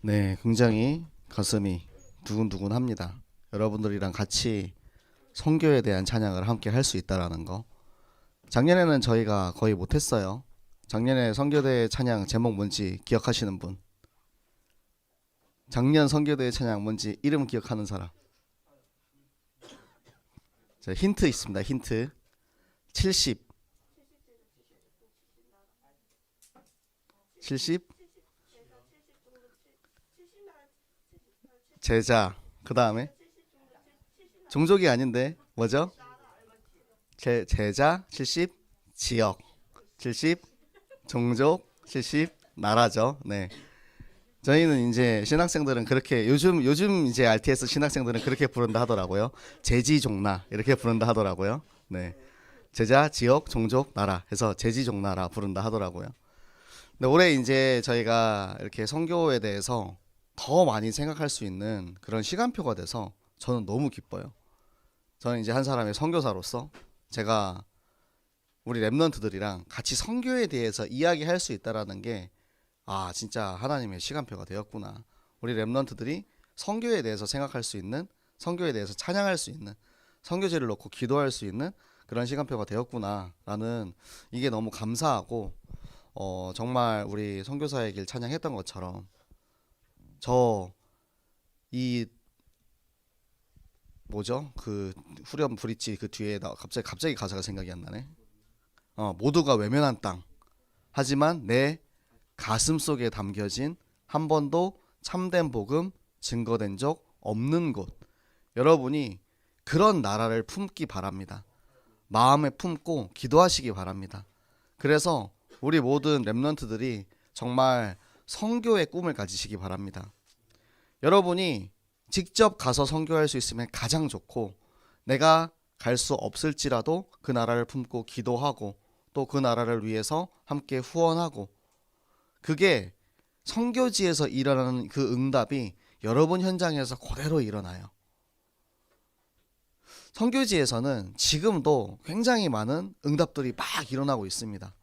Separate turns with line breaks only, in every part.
네, 굉장히 가슴이 두근두근합니다. 여러분들이랑 같이 선교에 대한 찬양을 함께 할 수 있다라는 거. 작년에는 저희가 거의 못했어요. 작년에 선교대 찬양 제목 뭔지 기억하시는 분? 작년 선교대 찬양 뭔지 이름 기억하는 사람? 자, 힌트 있습니다. 힌트. 70, 70, 제자. 그 다음에 종족이 아닌데 뭐죠? 제자 70, 지역 70, 종족 70, 나라죠. 네. 저희는 이제 신학생들은 그렇게 요즘 이제 RTS 신학생들은 그렇게 부른다 하더라고요. 제지종나 이렇게 부른다 하더라고요. 네. 제자, 지역, 종족, 나라 해서 제지종나라 부른다 하더라고요. 근데 올해 이제 저희가 이렇게 선교에 대해서 더 많이 생각할 수 있는 그런 시간표가 돼서 저는 너무 기뻐요. 저는 이제 한 사람의 선교사로서 제가 우리 랩런트들이랑 같이 선교에 대해서 이야기할 수 있다라는 게 진짜 하나님의 시간표가 되었구나. 우리 랩런트들이 선교에 대해서 생각할 수 있는, 선교에 대해서 찬양할 수 있는, 선교제를 놓고 기도할 수 있는 그런 시간표가 되었구나라는 이게 너무 감사하고 정말 우리 선교사의 길 찬양했던 것처럼 저 이 뭐죠? 그 후렴 브릿지 그 뒤에 나 갑자기 가사가 생각이 안 나네. 모두가 외면한 땅. 하지만 내 가슴 속에 담겨진 한 번도 참된 복음 증거된 적 없는 곳. 여러분이 그런 나라를 품기 바랍니다. 마음에 품고 기도하시기 바랍니다. 그래서 우리 모든 랩런트들이 정말 선교의 꿈을 가지시기 바랍니다. 여러분이 직접 가서 선교할 수 있으면 가장 좋고, 내가 갈 수 없을지라도 그 나라를 품고 기도하고 또 그 나라를 위해서 함께 후원하고, 그게 선교지에서 일어나는 그 응답이 여러분 현장에서 그대로 일어나요. 선교지에서는 지금도 굉장히 많은 응답들이 막 일어나고 있습니다.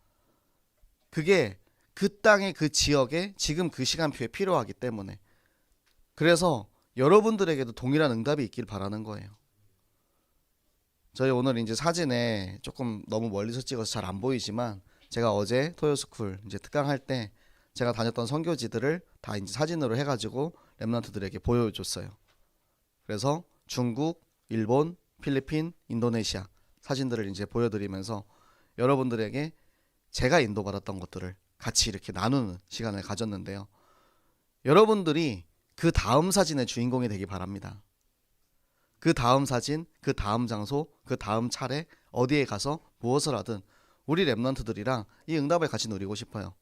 그게 그 땅의 그 지역에 지금 그 시간표에 필요하기 때문에, 그래서 여러분들에게도 동일한 응답이 있길 바라는 거예요. 저희 오늘 이제 사진에 조금 너무 멀리서 찍어서 잘 안 보이지만, 제가 어제 토요스쿨 이제 특강할 때 제가 다녔던 선교지들을 다 이제 사진으로 해가지고 랩런트들에게 보여줬어요. 그래서 중국, 일본, 필리핀, 인도네시아 사진들을 이제 보여드리면서 여러분들에게 제가 인도받았던 것들을 같이 이렇게 나누는 시간을 가졌는데요. 여러분들이 그 다음 사진의 주인공이 되기 바랍니다. 그 다음 사진, 그 다음 장소, 그 다음 차례 어디에 가서 무엇을 하든 우리 랩런트들이랑 이 응답을 같이 누리고 싶어요.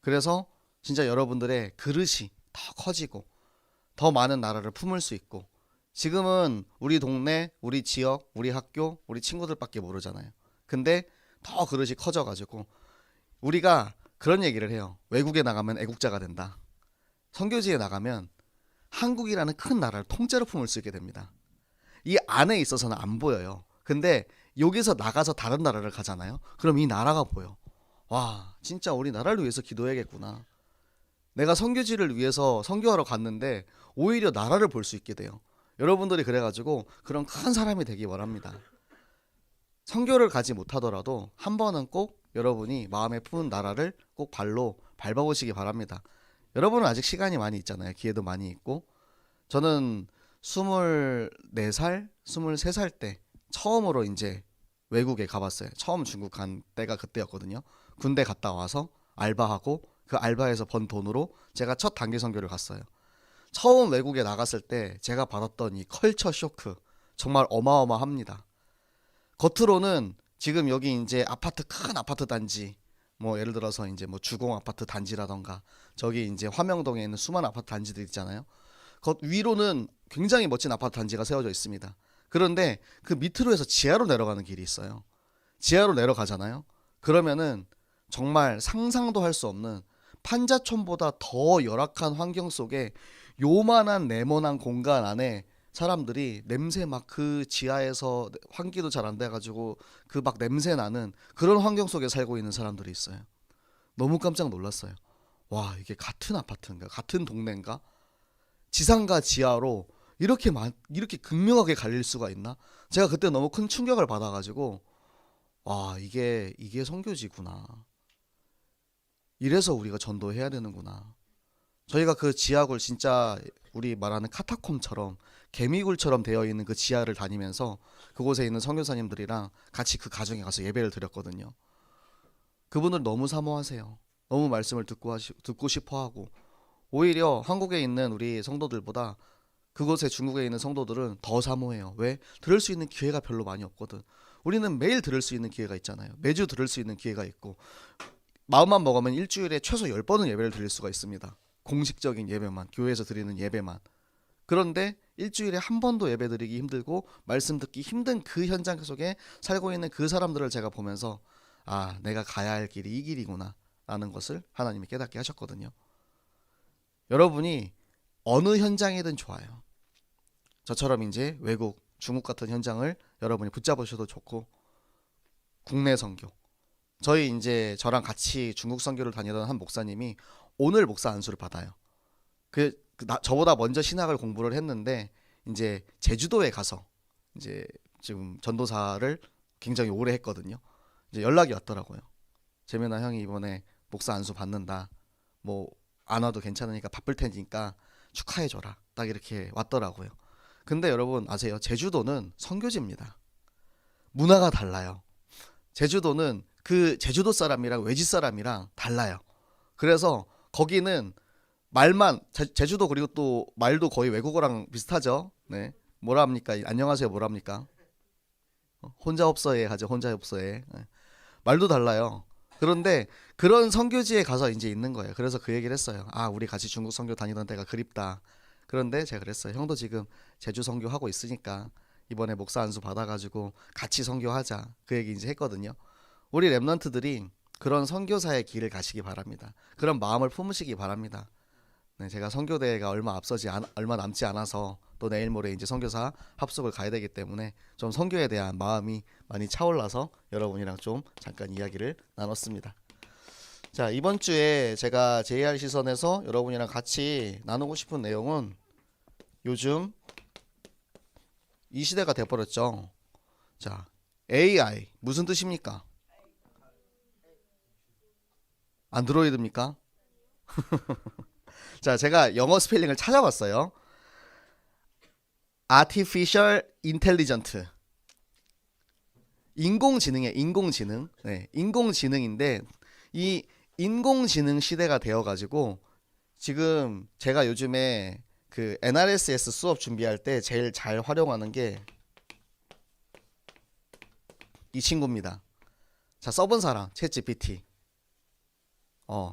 그래서 진짜 여러분들의 그릇이 더 커지고 더 많은 나라를 품을 수 있고, 지금은 우리 동네, 우리 지역, 우리 학교, 우리 친구들밖에 모르잖아요. 근데 더 그릇이 커져가지고 우리가 그런 얘기를 해요. 외국에 나가면 애국자가 된다. 선교지에 나가면 한국이라는 큰 나라를 통째로 품을 수 있게 됩니다. 이 안에 있어서는 안 보여요. 근데 여기서 나가서 다른 나라를 가잖아요. 그럼 이 나라가 보여. 와, 진짜 우리 나라를 위해서 기도해야겠구나. 내가 선교지를 위해서 선교하러 갔는데 오히려 나라를 볼 수 있게 돼요. 여러분들이 그래가지고 그런 큰 사람이 되기 바랍니다. 선교를 가지 못하더라도 한 번은 꼭 여러분이 마음에 품은 나라를 꼭 발로 밟아보시기 바랍니다. 여러분은 아직 시간이 많이 있잖아요. 기회도 많이 있고. 저는 24살, 23살 때 처음으로 이제 외국에 가봤어요. 처음 중국 간 때가 그때였거든요. 군대 갔다 와서 알바하고 그 알바에서 번 돈으로 제가 첫 단기 선교를 갔어요. 처음 외국에 나갔을 때 제가 받았던 이 컬처 쇼크 정말 어마어마합니다. 겉으로는 지금 여기 이제 아파트, 큰 아파트 단지, 뭐 예를 들어서 이제 뭐 주공 아파트 단지라던가 저기 이제 화명동에 있는 수많은 아파트 단지들 있잖아요. 겉 위로는 굉장히 멋진 아파트 단지가 세워져 있습니다. 그런데 그 밑으로 해서 지하로 내려가는 길이 있어요. 지하로 내려가잖아요. 그러면은 정말 상상도 할 수 없는 판자촌보다 더 열악한 환경 속에 요만한 네모난 공간 안에 사람들이 냄새 막 그 지하에서 환기도 잘 안 돼가지고 그 막 냄새 나는 그런 환경 속에 살고 있는 사람들이 있어요. 너무 깜짝 놀랐어요. 와, 이게 같은 아파트인가? 같은 동네인가? 지상과 지하로 이렇게 극명하게 갈릴 수가 있나? 제가 그때 너무 큰 충격을 받아가지고 와, 이게 선교지구나. 이래서 우리가 전도해야 되는구나. 저희가 그 지하굴 진짜 우리 말하는 카타콤처럼 개미굴처럼 되어 있는 그 지하를 다니면서 그곳에 있는 선교사님들이랑 같이 그 가정에 가서 예배를 드렸거든요. 그분들 너무 사모하세요. 너무 말씀을 듣고 싶어 하고 오히려 한국에 있는 우리 성도들보다 그곳에 중국에 있는 성도들은 더 사모해요. 왜? 들을 수 있는 기회가 별로 많이 없거든. 우리는 매일 들을 수 있는 기회가 있잖아요. 매주 들을 수 있는 기회가 있고 마음만 먹으면 일주일에 최소 10번은 예배를 드릴 수가 있습니다. 공식적인 예배만, 교회에서 드리는 예배만. 그런데 일주일에 한 번도 예배 드리기 힘들고 말씀 듣기 힘든 그 현장 속에 살고 있는 그 사람들을 제가 보면서 아, 내가 가야 할 길이 이 길이구나 라는 것을 하나님이 깨닫게 하셨거든요. 여러분이 어느 현장이든 좋아요. 저처럼 이제 외국, 중국 같은 현장을 여러분이 붙잡으셔도 좋고 국내 선교. 저희 이제 저랑 같이 중국 선교를 다니던 한 목사님이 오늘 목사 안수를 받아요. 저보다 먼저 신학을 공부를 했는데 이제 제주도에 가서 이제 지금 전도사를 굉장히 오래 했거든요. 이제 연락이 왔더라고요. 재민아 형이 이번에 목사 안수 받는다. 뭐 안 와도 괜찮으니까 바쁠 테니까 축하해줘라. 딱 이렇게 왔더라고요. 근데 여러분 아세요? 제주도는 선교지입니다. 문화가 달라요. 제주도는 그 제주도 사람이랑 외지 사람이랑 달라요. 그래서 거기는 말만 제주도 그리고 또 말도 거의 외국어랑 비슷하죠. 네. 뭐라 합니까? 안녕하세요. 뭐라 합니까? 혼자 없어에 하죠. 혼자 없어에. 네. 말도 달라요. 그런데 그런 선교지에 가서 이제 있는 거예요. 그래서 그 얘기를 했어요. 아, 우리 같이 중국 선교 다니던 때가 그립다. 그런데 제가 그랬어요. 형도 지금 제주 선교하고 있으니까 이번에 목사 안수 받아가지고 같이 선교하자. 그 얘기 이제 했거든요. 우리 랩런트들이 그런 선교사의 길을 가시기 바랍니다. 그런 마음을 품으시기 바랍니다. 네, 제가 선교대회가 얼마 남지 않아서 또 내일 모레 이제 선교사 합숙을 가야 되기 때문에 좀 선교에 대한 마음이 많이 차올라서 여러분이랑 좀 잠깐 이야기를 나눴습니다. 자, 이번 주에 제가 JR 시선에서 여러분이랑 같이 나누고 싶은 내용은 요즘 이 시대가 돼버렸죠. 자, AI 무슨 뜻입니까? 안드로이드입니까? 자, 제가 영어 스펠링을 찾아봤어요. Artificial Intelligent. 인공지능. 네, 인공지능인데 이 인공지능 시대가 되어가지고 지금 제가 요즘에 그 NRSS 수업 준비할 때 제일 잘 활용하는 게 이 친구입니다. 자, 써본 사람 챗GPT.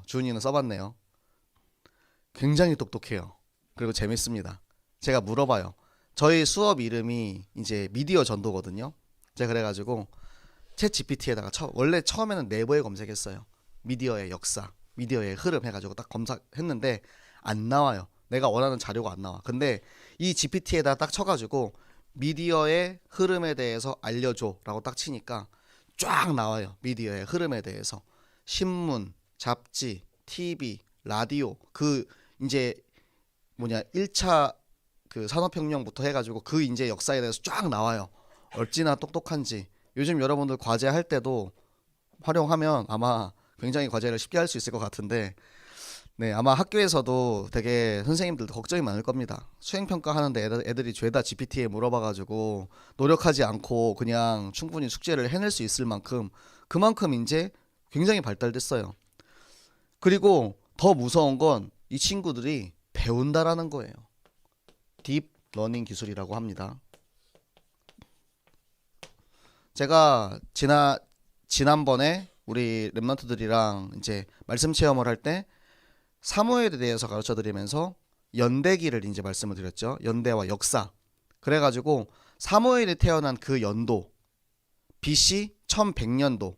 주은이는 써봤네요. 굉장히 똑똑해요. 그리고 재밌습니다. 제가 물어봐요. 저희 수업 이름이 이제 미디어 전도거든요. 제가 그래가지고 챗 GPT에다가 원래 처음에는 네이버에 검색했어요. 미디어의 역사, 미디어의 흐름 해가지고 딱 검색했는데 안 나와요. 내가 원하는 자료가 안 나와. 근데 이 GPT에다 딱 쳐가지고 미디어의 흐름에 대해서 알려줘 라고 딱 치니까 쫙 나와요. 미디어의 흐름에 대해서 신문, 잡지, TV, 라디오, 그 이제 1차 그 산업혁명부터 해가지고 그 이제 역사에 대해서 쫙 나와요. 얼마나 똑똑한지. 요즘 여러분들 과제할 때도 활용하면 아마 굉장히 과제를 쉽게 할 수 있을 것 같은데, 네, 아마 학교에서도 되게 선생님들도 걱정이 많을 겁니다. 수행평가 하는데 애들이 죄다 GPT에 물어봐가지고 노력하지 않고 그냥 충분히 숙제를 해낼 수 있을 만큼 그만큼 이제 굉장히 발달됐어요. 그리고 더 무서운 건 이 친구들이 배운다라는 거예요. 딥 러닝 기술이라고 합니다. 제가 지난번에 우리 랩런트들이랑 이제 말씀 체험을 할 때 사무엘에 대해서 가르쳐 드리면서 연대기를 이제 말씀을 드렸죠. 연대와 역사. 그래가지고 사무엘이 태어난 그 연도 BC 1100년도.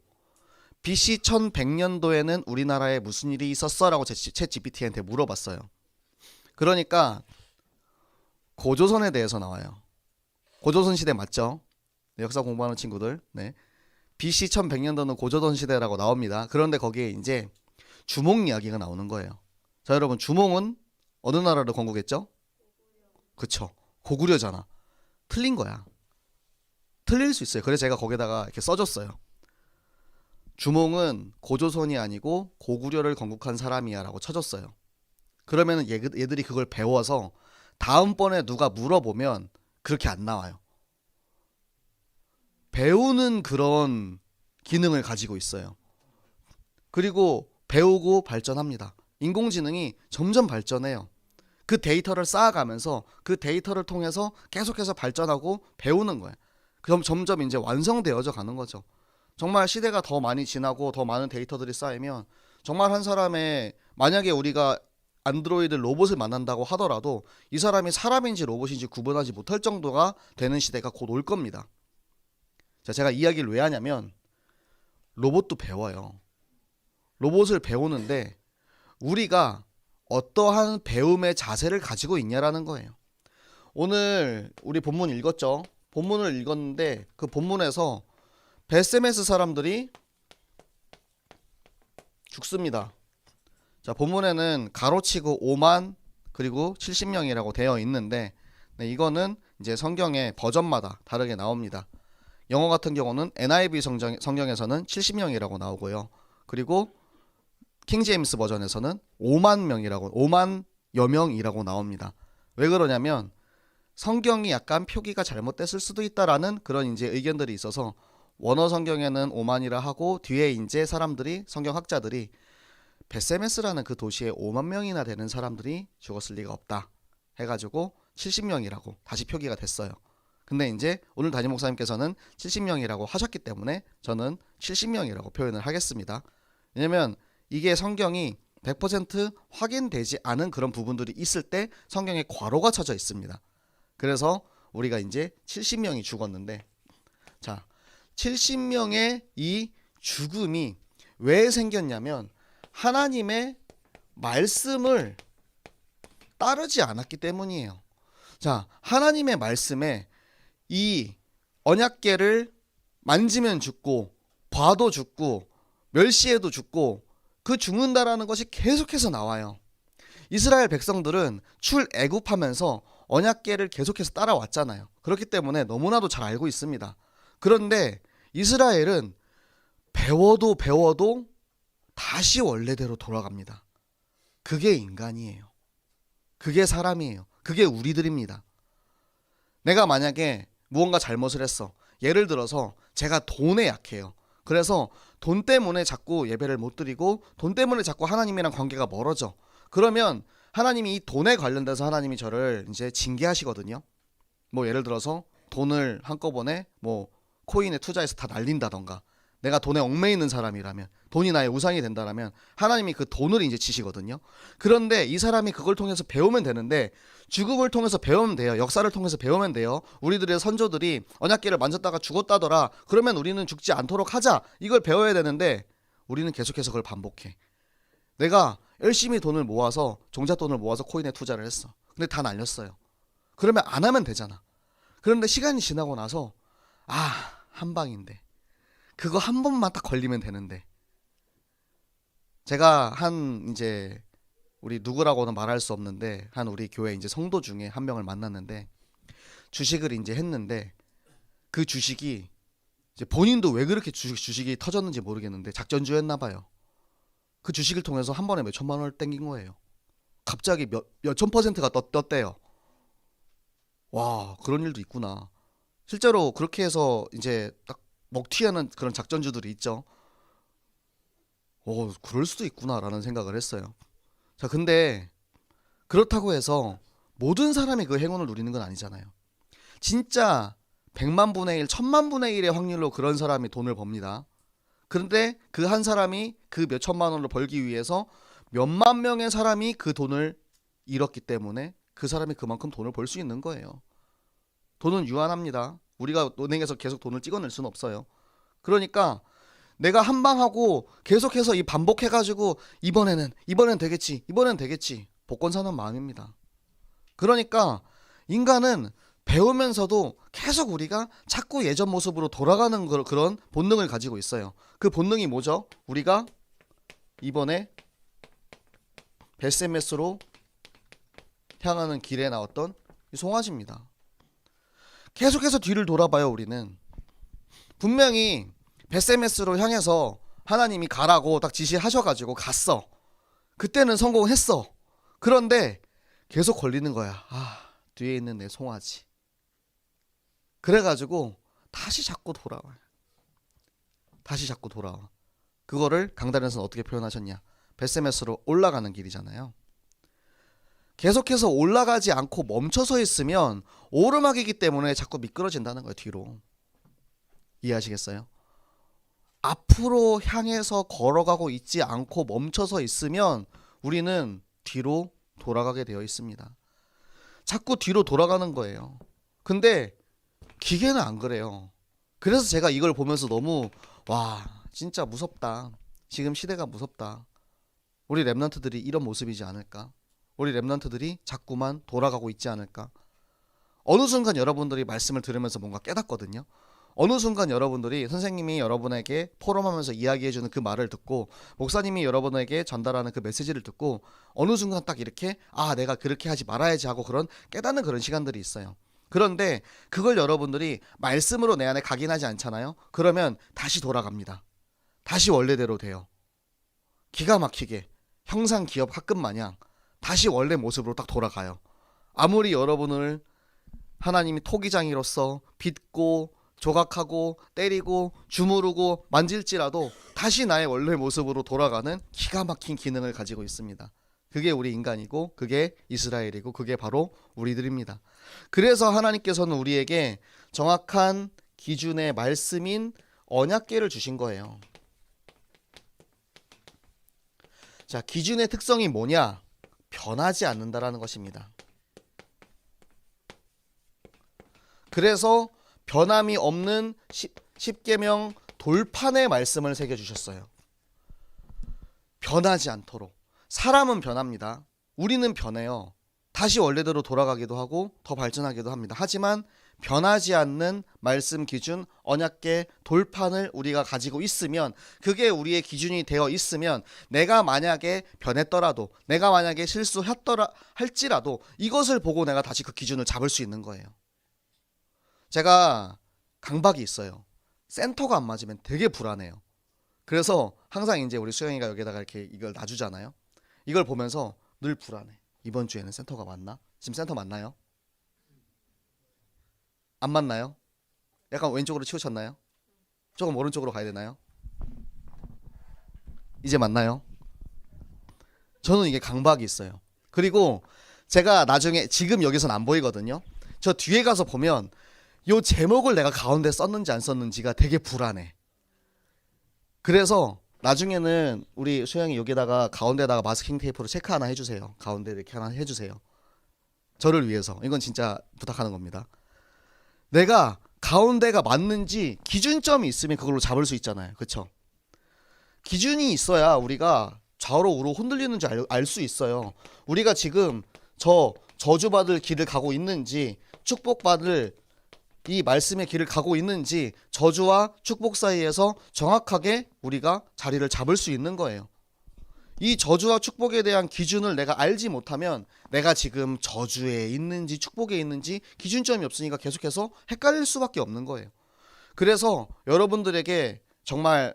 BC 1100년도에는 우리나라에 무슨 일이 있었어? 라고 챗 GPT한테 물어봤어요. 그러니까 고조선에 대해서 나와요. 고조선 시대 맞죠? 네, 역사 공부하는 친구들. 네. BC 1100년도는 고조선 시대라고 나옵니다. 그런데 거기에 이제 주몽 이야기가 나오는 거예요. 자, 여러분, 주몽은 어느 나라를 건국했죠? 그쵸? 고구려잖아. 틀린 거야. 틀릴 수 있어요. 그래서 제가 거기다가 이렇게 써줬어요. 주몽은 고조선이 아니고 고구려를 건국한 사람이야 라고 쳐줬어요. 그러면은 얘들이 그걸 배워서 다음번에 누가 물어보면 그렇게 안 나와요. 배우는 그런 기능을 가지고 있어요. 그리고 배우고 발전합니다. 인공지능이 점점 발전해요. 그 데이터를 쌓아가면서 그 데이터를 통해서 계속해서 발전하고 배우는 거예요. 그럼 점점 이제 완성되어져 가는 거죠. 정말 시대가 더 많이 지나고 더 많은 데이터들이 쌓이면 정말 한 사람의, 만약에 우리가 안드로이드 로봇을 만난다고 하더라도 이 사람이 사람인지 로봇인지 구분하지 못할 정도가 되는 시대가 곧 올 겁니다. 자, 제가 이야기를 왜 하냐면 로봇도 배워요. 로봇을 배우는데 우리가 어떠한 배움의 자세를 가지고 있냐라는 거예요. 오늘 우리 본문 읽었죠? 본문을 읽었는데 그 본문에서 베세메스 사람들이 죽습니다. 자, 본문에는 가로치고 5만 그리고 70명이라고 되어 있는데 네, 이거는 이제 성경의 버전마다 다르게 나옵니다. 영어 같은 경우는 NIV 성경에서는 70명이라고 나오고요. 그리고 킹제임스 버전에서는 5만 명이라고, 5만여 명이라고 나옵니다. 왜 그러냐면 성경이 약간 표기가 잘못됐을 수도 있다라는 그런 이제 의견들이 있어서 원어 성경에는 5만이라 하고 뒤에 이제 사람들이, 성경학자들이 베세메스라는 그 도시에 5만 명이나 되는 사람들이 죽었을 리가 없다 해가지고 70명이라고 다시 표기가 됐어요. 근데 이제 오늘 담임 목사님께서는 70명이라고 하셨기 때문에 저는 70명이라고 표현을 하겠습니다. 왜냐면 이게 성경이 100% 확인되지 않은 그런 부분들이 있을 때 성경에 괄호가 쳐져 있습니다. 그래서 우리가 이제 70명이 죽었는데, 자, 70명의 이 죽음이 왜 생겼냐면 하나님의 말씀을 따르지 않았기 때문이에요. 자, 하나님의 말씀에 이 언약궤를 만지면 죽고 봐도 죽고 멸시해도 죽고 그 죽는다라는 것이 계속해서 나와요. 이스라엘 백성들은 출애굽하면서 언약궤를 계속해서 따라왔잖아요. 그렇기 때문에 너무나도 잘 알고 있습니다. 그런데 이스라엘은 배워도 다시 원래대로 돌아갑니다. 그게 인간이에요. 그게 사람이에요. 그게 우리들입니다. 내가 만약에 무언가 잘못을 했어. 예를 들어서 제가 돈에 약해요. 그래서 돈 때문에 자꾸 예배를 못 드리고 돈 때문에 자꾸 하나님이랑 관계가 멀어져. 그러면 하나님이 이 돈에 관련돼서 하나님이 저를 이제 징계하시거든요. 뭐 예를 들어서 돈을 한꺼번에 뭐 코인에 투자해서 다 날린다던가, 내가 돈에 얽매이는 사람이라면, 돈이 나의 우상이 된다라면 하나님이 그 돈을 이제 치시거든요. 그런데 이 사람이 그걸 통해서 배우면 되는데, 죽음을 통해서 배우면 돼요. 역사를 통해서 배우면 돼요. 우리들의 선조들이 언약궤를 만졌다가 죽었다더라. 그러면 우리는 죽지 않도록 하자. 이걸 배워야 되는데 우리는 계속해서 그걸 반복해. 내가 열심히 돈을 모아서, 종잣돈을 모아서 코인에 투자를 했어. 근데 다 날렸어요. 그러면 안 하면 되잖아. 그런데 시간이 지나고 나서 한 방인데 그거 한 번만 딱 걸리면 되는데, 제가 한 이제 우리 누구라고는 말할 수 없는데 한 우리 교회 이제 성도 중에 한 명을 만났는데 주식을 이제 했는데 그 주식이 이제 본인도 왜 그렇게 주식이 터졌는지 모르겠는데 작전주였나 봐요. 그 주식을 통해서 한 번에 몇 천만 원을 땡긴 거예요. 갑자기 몇천 %가 떴대요. 와, 그런 일도 있구나. 실제로 그렇게 해서 이제 딱 먹튀하는 그런 작전주들이 있죠. 그럴 수도 있구나라는 생각을 했어요. 자, 근데 그렇다고 해서 모든 사람이 그 행운을 누리는 건 아니잖아요. 진짜 100만 분의 1, 1000만 분의 1의 확률로 그런 사람이 돈을 법니다. 그런데 그 한 사람이 그 몇 천만 원을 벌기 위해서 몇만 명의 사람이 그 돈을 잃었기 때문에 그 사람이 그만큼 돈을 벌 수 있는 거예요. 돈은 유한합니다. 우리가 은행에서 계속 돈을 찍어낼 수는 없어요. 그러니까 내가 한 방 하고 계속해서 이 반복해가지고 이번엔 되겠지 복권 사는 마음입니다. 그러니까 인간은 배우면서도 계속 우리가 자꾸 예전 모습으로 돌아가는 그런 본능을 가지고 있어요. 그 본능이 뭐죠? 우리가 이번에 베세메스로 향하는 길에 나왔던 이 송아지입니다. 계속해서 뒤를 돌아봐요. 우리는 분명히 베세메스로 향해서 하나님이 가라고 딱 지시하셔가지고 갔어. 그때는 성공했어. 그런데 계속 걸리는 거야. 뒤에 있는 내 송아지. 그래가지고 다시 자꾸 돌아와요. 다시 자꾸 돌아와. 그거를 강단에서는 어떻게 표현하셨냐? 베세메스로 올라가는 길이잖아요. 계속해서 올라가지 않고 멈춰서 있으면 오르막이기 때문에 자꾸 미끄러진다는 거예요. 뒤로. 이해하시겠어요? 앞으로 향해서 걸어가고 있지 않고 멈춰서 있으면 우리는 뒤로 돌아가게 되어 있습니다. 자꾸 뒤로 돌아가는 거예요. 근데 기계는 안 그래요. 그래서 제가 이걸 보면서 너무 진짜 무섭다. 지금 시대가 무섭다. 우리 랩런트들이 이런 모습이지 않을까? 우리 랩런트들이 자꾸만 돌아가고 있지 않을까? 어느 순간 여러분들이 말씀을 들으면서 뭔가 깨닫거든요. 어느 순간 여러분들이 선생님이 여러분에게 포럼하면서 이야기해주는 그 말을 듣고 목사님이 여러분에게 전달하는 그 메시지를 듣고 어느 순간 딱 이렇게 내가 그렇게 하지 말아야지 하고 그런 깨닫는 그런 시간들이 있어요. 그런데 그걸 여러분들이 말씀으로 내 안에 각인하지 않잖아요. 그러면 다시 돌아갑니다. 다시 원래대로 돼요. 기가 막히게 형상 기업 학급 마냥 다시 원래 모습으로 딱 돌아가요. 아무리 여러분을 하나님이 토기장이로서 빚고 조각하고 때리고 주무르고 만질지라도 다시 나의 원래 모습으로 돌아가는 기가 막힌 기능을 가지고 있습니다. 그게 우리 인간이고 그게 이스라엘이고 그게 바로 우리들입니다. 그래서 하나님께서는 우리에게 정확한 기준의 말씀인 언약궤를 주신 거예요. 자, 기준의 특성이 뭐냐? 변하지 않는다라는 것입니다. 그래서 변함이 없는 10계명 돌판의 말씀을 새겨주셨어요. 변하지 않도록. 사람은 변합니다. 우리는 변해요. 다시 원래대로 돌아가기도 하고 더 발전하기도 합니다. 하지만 변하지 않는 말씀 기준 언약궤 돌판을 우리가 가지고 있으면 그게 우리의 기준이 되어 있으면 내가 만약에 변했더라도 내가 만약에 실수했더라 할지라도 이것을 보고 내가 다시 그 기준을 잡을 수 있는 거예요. 제가 강박이 있어요. 센터가 안 맞으면 되게 불안해요. 그래서 항상 이제 우리 수영이가 여기다가 이렇게 이걸 놔주잖아요. 이걸 보면서 늘 불안해. 이번 주에는 센터가 맞나? 지금 센터 맞나요? 안 맞나요? 약간 왼쪽으로 치우쳤나요? 조금 오른쪽으로 가야 되나요? 이제 맞나요? 저는 이게 강박이 있어요. 그리고 제가 나중에 지금 여기서는 안 보이거든요. 저 뒤에 가서 보면 요 제목을 내가 가운데 썼는지 안 썼는지가 되게 불안해. 그래서 나중에는 우리 수영이 여기다가 가운데다가 마스킹 테이프로 체크 하나 해주세요. 가운데 이렇게 하나 해주세요. 저를 위해서. 이건 진짜 부탁하는 겁니다. 내가 가운데가 맞는지 기준점이 있으면 그걸로 잡을 수 있잖아요. 그쵸? 기준이 있어야 우리가 좌우로 우로 흔들리는지 알 수 있어요. 우리가 지금 저주받을 길을 가고 있는지 축복받을 이 말씀의 길을 가고 있는지 저주와 축복 사이에서 정확하게 우리가 자리를 잡을 수 있는 거예요. 이 저주와 축복에 대한 기준을 내가 알지 못하면 내가 지금 저주에 있는지 축복에 있는지 기준점이 없으니까 계속해서 헷갈릴 수밖에 없는 거예요. 그래서 여러분들에게 정말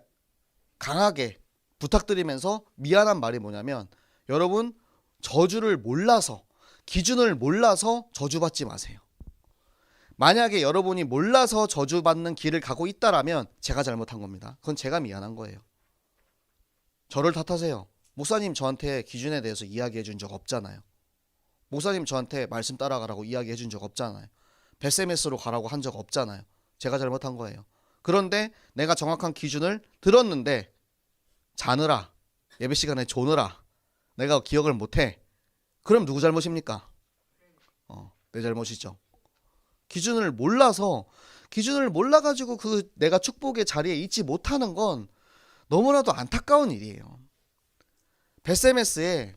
강하게 부탁드리면서 미안한 말이 뭐냐면 여러분 저주를 몰라서 기준을 몰라서 저주받지 마세요. 만약에 여러분이 몰라서 저주받는 길을 가고 있다라면 제가 잘못한 겁니다. 그건 제가 미안한 거예요. 저를 탓하세요. 목사님 저한테 기준에 대해서 이야기해 준 적 없잖아요. 목사님 저한테 말씀 따라가라고 이야기해 준 적 없잖아요. 베세메스로 가라고 한 적 없잖아요. 제가 잘못한 거예요. 그런데 내가 정확한 기준을 들었는데 자느라 예배 시간에 조느라 내가 기억을 못해. 그럼 누구 잘못입니까? 내 잘못이죠. 기준을 몰라가지고 그 내가 축복의 자리에 있지 못하는 건 너무나도 안타까운 일이에요. 베세메스에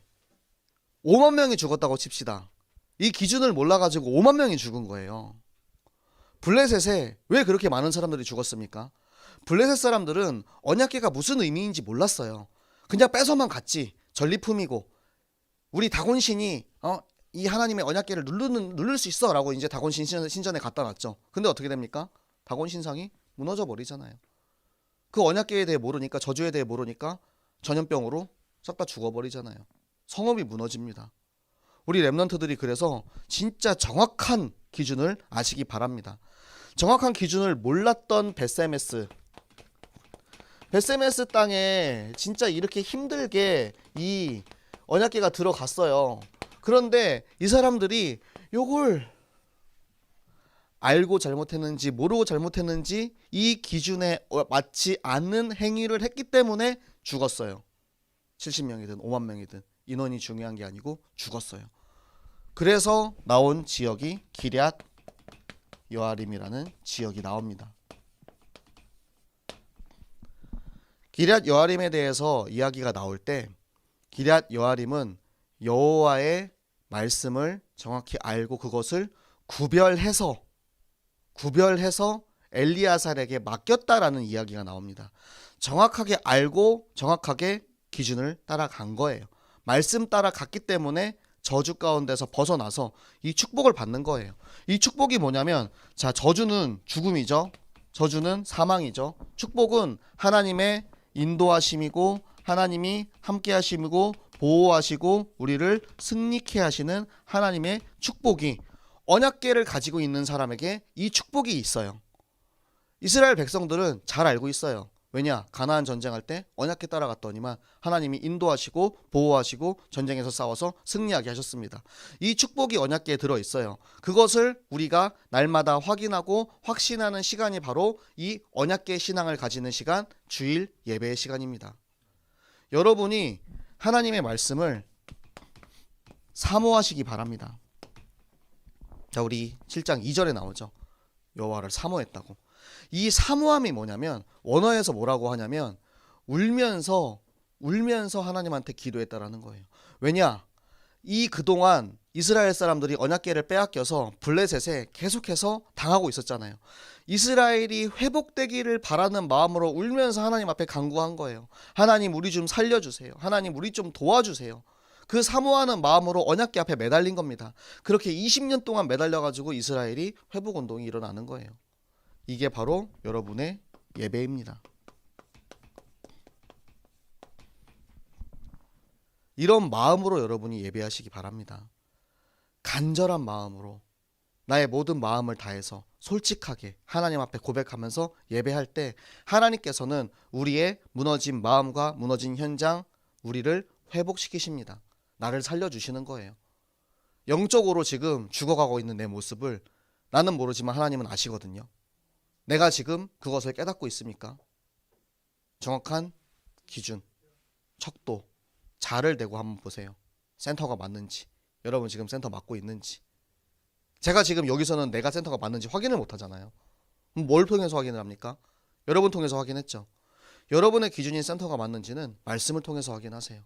5만 명이 죽었다고 칩시다. 이 기준을 몰라가지고 5만 명이 죽은 거예요. 블레셋에 왜 그렇게 많은 사람들이 죽었습니까? 블레셋 사람들은 언약궤가 무슨 의미인지 몰랐어요. 그냥 뺏어만 갔지. 전리품이고 우리 다곤신이 이 하나님의 언약궤를 누를 수 있어라고 이제 다곤 신전에 갖다 놨죠. 근데 어떻게 됩니까? 다곤 신상이 무너져 버리잖아요. 그 언약궤에 대해 모르니까, 저주에 대해 모르니까 전염병으로 싹 다 죽어버리잖아요. 성읍이 무너집니다. 우리 렘넌트들이 그래서 진짜 정확한 기준을 아시기 바랍니다. 정확한 기준을 몰랐던 베세메스 땅에 진짜 이렇게 힘들게 이 언약궤가 들어갔어요. 그런데 이 사람들이 요걸 알고 잘못했는지 모르고 잘못했는지 이 기준에 맞지 않는 행위를 했기 때문에 죽었어요. 70명이든 5만 명이든 인원이 중요한 게 아니고 죽었어요. 그래서 나온 지역이 기럇 여아림이라는 지역이 나옵니다. 기럇 여아림에 대해서 이야기가 나올 때 기럇 여아림은 여호와의 말씀을 정확히 알고 그것을 구별해서 엘리야살에게 맡겼다라는 이야기가 나옵니다. 정확하게 알고 정확하게 기준을 따라간 거예요. 말씀 따라갔기 때문에 저주 가운데서 벗어나서 이 축복을 받는 거예요. 이 축복이 뭐냐면, 자, 저주는 죽음이죠. 저주는 사망이죠. 축복은 하나님의 인도하심이고 하나님이 함께 하심이고 보호하시고 우리를 승리케 하시는 하나님의 축복이 언약궤를 가지고 있는 사람에게 이 축복이 있어요. 이스라엘 백성들은 잘 알고 있어요. 왜냐? 가나안 전쟁할 때 언약궤 따라갔더니만 하나님이 인도하시고 보호하시고 전쟁에서 싸워서 승리하게 하셨습니다. 이 축복이 언약궤에 들어있어요. 그것을 우리가 날마다 확인하고 확신하는 시간이 바로 이 언약궤 신앙을 가지는 시간, 주일 예배의 시간입니다. 여러분이 하나님의 말씀을 사모하시기 바랍니다. 자, 우리 7장 2절에 나오죠. 여호와를 사모했다고. 이 사모함이 뭐냐면, 원어에서 뭐라고 하냐면 울면서 하나님한테 기도했다라는 거예요. 왜냐? 이 그동안 이스라엘 사람들이 언약궤를 빼앗겨서 블레셋에 계속해서 당하고 있었잖아요. 이스라엘이 회복되기를 바라는 마음으로 울면서 하나님 앞에 간구한 거예요. 하나님, 우리 좀 살려주세요. 하나님, 우리 좀 도와주세요. 그 사모하는 마음으로 언약궤 앞에 매달린 겁니다. 그렇게 20년 동안 매달려가지고 이스라엘이 회복운동이 일어나는 거예요. 이게 바로 여러분의 예배입니다. 이런 마음으로 여러분이 예배하시기 바랍니다. 간절한 마음으로 나의 모든 마음을 다해서 솔직하게 하나님 앞에 고백하면서 예배할 때 하나님께서는 우리의 무너진 마음과 무너진 현장, 우리를 회복시키십니다. 나를 살려주시는 거예요. 영적으로 지금 죽어가고 있는 내 모습을 나는 모르지만 하나님은 아시거든요. 내가 지금 그것을 깨닫고 있습니까? 정확한 기준, 척도, 자를 대고 한번 보세요. 센터가 맞는지, 여러분 지금 센터 맞고 있는지. 제가 지금 여기서는 내가 센터가 맞는지 확인을 못 하잖아요. 뭘 통해서 확인을 합니까? 여러분 통해서 확인했죠. 여러분의 기준인 센터가 맞는지는 말씀을 통해서 확인하세요.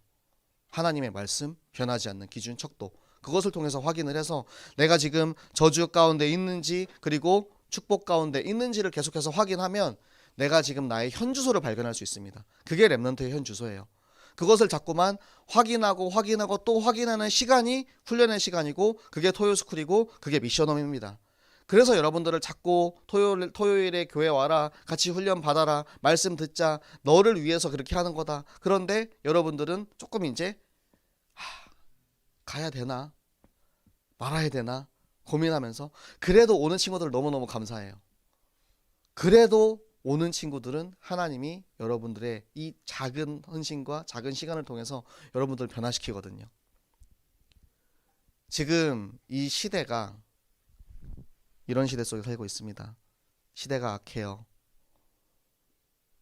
하나님의 말씀, 변하지 않는 기준, 척도, 그것을 통해서 확인을 해서 내가 지금 저주 가운데 있는지, 그리고 축복 가운데 있는지를 계속해서 확인하면 내가 지금 나의 현주소를 발견할 수 있습니다. 그게 렘넌트의 현주소예요. 그것을 자꾸만 확인하고 또 확인하는 시간이 훈련의 시간이고, 그게 토요스쿨이고, 그게 미션홈입니다. 그래서 여러분들을 자꾸 토요일에 교회 와라, 같이 훈련 받아라, 말씀 듣자, 너를 위해서 그렇게 하는 거다. 그런데 여러분들은 조금 이제 가야 되나 말아야 되나 고민하면서, 그래도 오는 친구들 너무너무 감사해요. 그래도 오는 친구들은 하나님이 여러분들의 이 작은 헌신과 작은 시간을 통해서 여러분들을 변화시키거든요. 지금 이 시대가 이런 시대 속에 살고 있습니다. 시대가 악해요.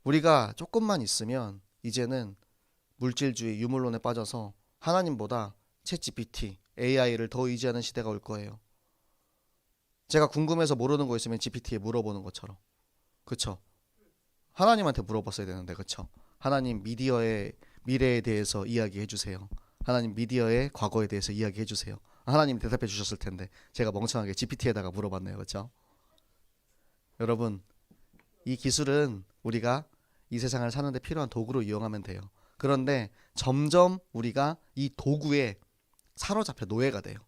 우리가 조금만 있으면 이제는 물질주의, 유물론에 빠져서 하나님보다 챗GPT, AI를 더 의지하는 시대가 올 거예요. 제가 궁금해서 모르는 거 있으면 GPT에 물어보는 것처럼. 그쵸? 하나님한테 물어봤어야 되는데, 그쵸? 하나님, 미디어의 미래에 대해서 이야기해 주세요. 하나님, 미디어의 과거에 대해서 이야기해 주세요. 하나님 대답해 주셨을 텐데 제가 멍청하게 GPT에다가 물어봤네요. 그렇죠? 여러분, 이 기술은 우리가 이 세상을 사는데 필요한 도구로 이용하면 돼요. 그런데 점점 우리가 이 도구에 사로잡혀 노예가 돼요.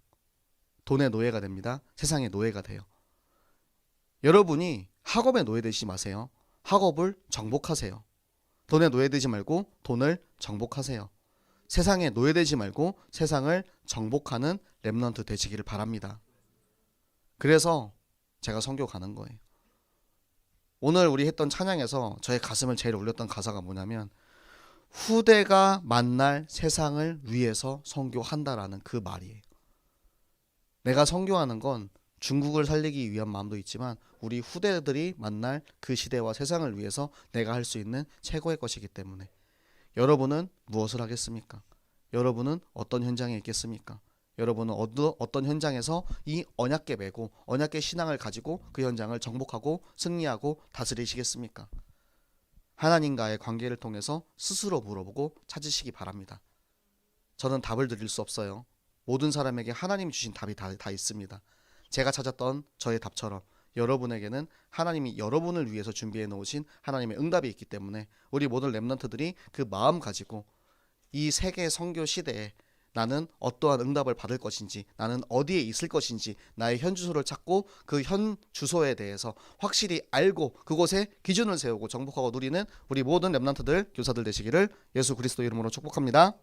돈의 노예가 됩니다. 세상의 노예가 돼요. 여러분이 학업에 노예되지 마세요. 학업을 정복하세요. 돈에 노예되지 말고 돈을 정복하세요. 세상에 노예되지 말고 세상을 정복하는 렘넌트 되시기를 바랍니다. 그래서 제가 선교 가는 거예요. 오늘 우리 했던 찬양에서 저의 가슴을 제일 울렸던 가사가 뭐냐면 후대가 만날 세상을 위해서 선교한다라는 그 말이에요. 내가 선교하는 건 중국을 살리기 위한 마음도 있지만 우리 후대들이 만날 그 시대와 세상을 위해서 내가 할 수 있는 최고의 것이기 때문에 여러분은 무엇을 하겠습니까? 여러분은 어떤 현장에 있겠습니까? 여러분은 어떤 현장에서 이 언약궤 메고 언약궤 신앙을 가지고 그 현장을 정복하고 승리하고 다스리시겠습니까? 하나님과의 관계를 통해서 스스로 물어보고 찾으시기 바랍니다. 저는 답을 드릴 수 없어요. 모든 사람에게 하나님이 주신 답이 다 있습니다. 제가 찾았던 저의 답처럼 여러분에게는 하나님이 여러분을 위해서 준비해 놓으신 하나님의 응답이 있기 때문에 우리 모든 렘넌트들이 그 마음 가지고 이 세계 선교 시대에 나는 어떠한 응답을 받을 것인지, 나는 어디에 있을 것인지, 나의 현 주소를 찾고 그 현 주소에 대해서 확실히 알고 그곳에 기준을 세우고 정복하고 누리는 우리 모든 렘넌트들, 교사들 되시기를 예수 그리스도 이름으로 축복합니다.